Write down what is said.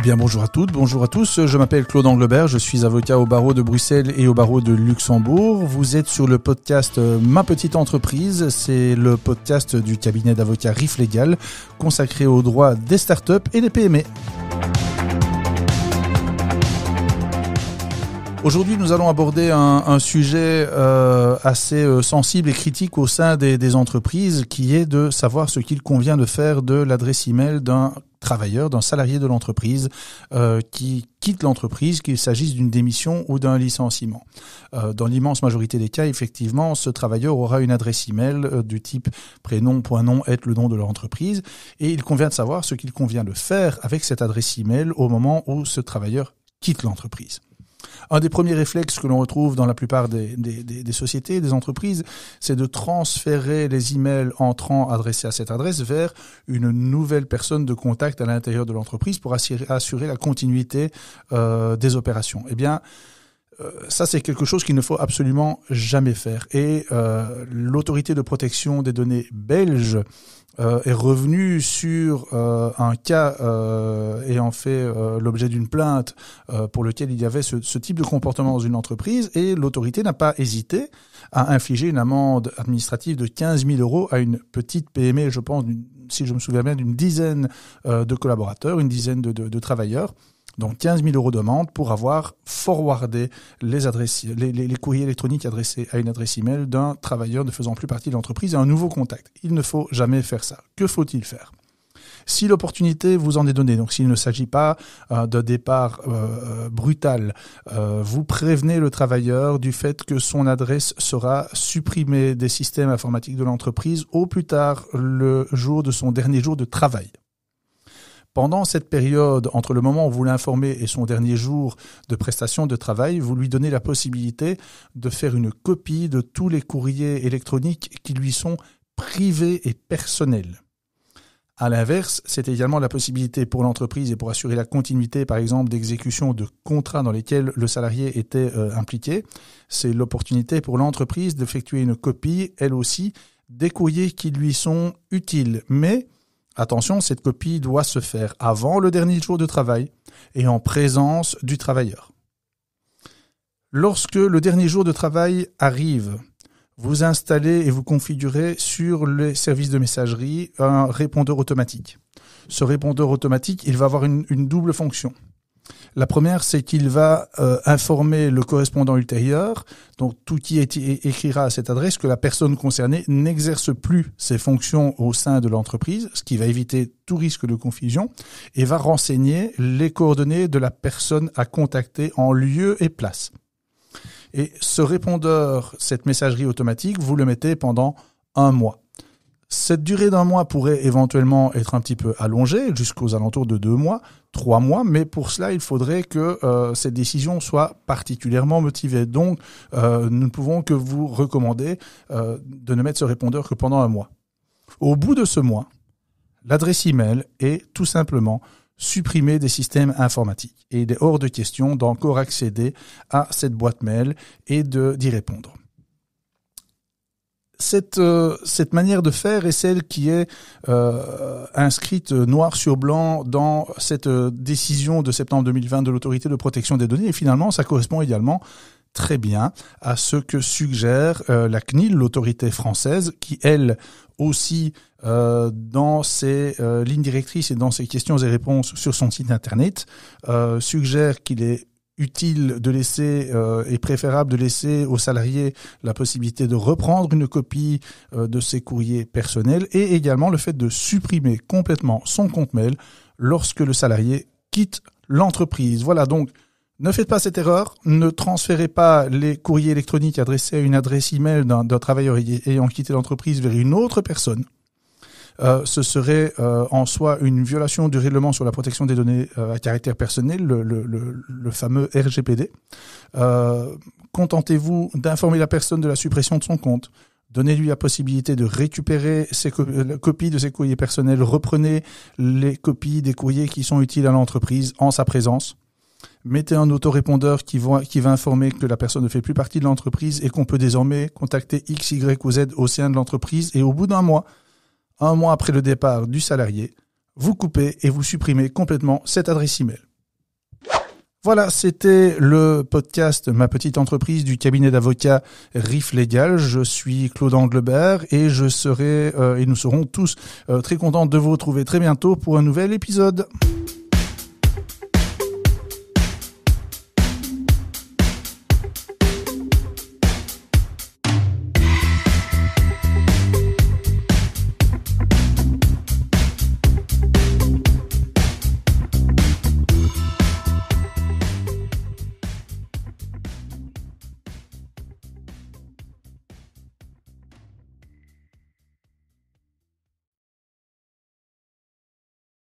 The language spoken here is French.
Eh bien, bonjour à toutes, bonjour à tous. Je m'appelle Claude Anglebert, je suis avocat au barreau de Bruxelles et au barreau de Luxembourg. Vous êtes sur le podcast Ma Petite Entreprise. C'est le podcast du cabinet d'avocats RIF Légal consacré aux droits des startups et des PME. Aujourd'hui, nous allons aborder un sujet assez sensible et critique au sein des entreprises, qui est de savoir ce qu'il convient de faire de l'adresse email d'un travailleur, d'un salarié de l'entreprise qui quitte l'entreprise, qu'il s'agisse d'une démission ou d'un licenciement. Dans l'immense majorité des cas, effectivement, ce travailleur aura une adresse email du type prénom, point nom, être le nom de leur entreprise, et il convient de savoir ce qu'il convient de faire avec cette adresse email au moment où ce travailleur quitte l'entreprise. Un des premiers réflexes que l'on retrouve dans la plupart des sociétés, des entreprises, c'est de transférer les emails entrants adressés à cette adresse vers une nouvelle personne de contact à l'intérieur de l'entreprise pour assurer la continuité des opérations. Eh bien, ça, c'est quelque chose qu'il ne faut absolument jamais faire. Et l'autorité de protection des données belge est revenue sur un cas ayant fait l'objet d'une plainte pour lequel il y avait ce type de comportement dans une entreprise, et l'autorité n'a pas hésité à infliger une amende administrative de 15 000 € à une petite PME, je pense, si je me souviens bien, d'une dizaine de collaborateurs, une dizaine de travailleurs. Donc 15 000 € d'amende pour avoir forwardé les courriers électroniques adressés à une adresse email d'un travailleur ne faisant plus partie de l'entreprise à un nouveau contact. Il ne faut jamais faire ça. Que faut-il faire ? Si l'opportunité vous en est donnée, donc s'il ne s'agit pas d'un départ brutal, vous prévenez le travailleur du fait que son adresse sera supprimée des systèmes informatiques de l'entreprise au plus tard le jour de son dernier jour de travail. Pendant cette période, entre le moment où vous l'informez et son dernier jour de prestation de travail, vous lui donnez la possibilité de faire une copie de tous les courriers électroniques qui lui sont privés et personnels. À l'inverse, c'est également la possibilité pour l'entreprise et pour assurer la continuité, par exemple, d'exécution de contrats dans lesquels le salarié était impliqué. C'est l'opportunité pour l'entreprise d'effectuer une copie, elle aussi, des courriers qui lui sont utiles. Mais attention, cette copie doit se faire avant le dernier jour de travail et en présence du travailleur. Lorsque le dernier jour de travail arrive, vous installez et vous configurez sur les services de messagerie un répondeur automatique. Ce répondeur automatique, il va avoir une double fonction. La première, c'est qu'il va informer le correspondant ultérieur, donc tout qui écrira à cette adresse, que la personne concernée n'exerce plus ses fonctions au sein de l'entreprise, ce qui va éviter tout risque de confusion, et va renseigner les coordonnées de la personne à contacter en lieu et place. Et ce répondeur, cette messagerie automatique, vous le mettez pendant 1 mois. Cette durée d'1 mois pourrait éventuellement être un petit peu allongée jusqu'aux alentours de 2 mois, 3 mois, mais pour cela, il faudrait que cette décision soit particulièrement motivée. Donc, nous ne pouvons que vous recommander de ne mettre ce répondeur que pendant 1 mois. Au bout de ce mois, l'adresse email est tout simplement supprimée des systèmes informatiques. Et il est hors de question d'encore accéder à cette boîte mail et d'y répondre. Cette manière de faire est celle qui est inscrite noir sur blanc dans cette décision de septembre 2020 de l'autorité de protection des données, et finalement ça correspond également très bien à ce que suggère la CNIL, l'autorité française, qui elle aussi dans ses lignes directrices et dans ses questions et réponses sur son site internet suggère qu'il est utile de laisser et préférable de laisser aux salariés la possibilité de reprendre une copie de ses courriers personnels, et également le fait de supprimer complètement son compte mail lorsque le salarié quitte l'entreprise. Voilà, donc ne faites pas cette erreur, ne transférez pas les courriers électroniques adressés à une adresse email d'un travailleur ayant quitté l'entreprise vers une autre personne. Ce serait en soi une violation du règlement sur la protection des données à caractère personnel, le fameux RGPD. Contentez-vous d'informer la personne de la suppression de son compte. Donnez-lui la possibilité de récupérer la copie de ses courriers personnels. Reprenez les copies des courriers qui sont utiles à l'entreprise en sa présence. Mettez un autorépondeur qui va informer que la personne ne fait plus partie de l'entreprise et qu'on peut désormais contacter X, Y ou Z au sein de l'entreprise. Et au bout d'un mois après le départ du salarié, vous coupez et vous supprimez complètement cette adresse email. Voilà, c'était le podcast Ma petite entreprise du cabinet d'avocats RIF Légal. Je suis Claude Anglebert et et nous serons tous très contents de vous retrouver très bientôt pour un nouvel épisode.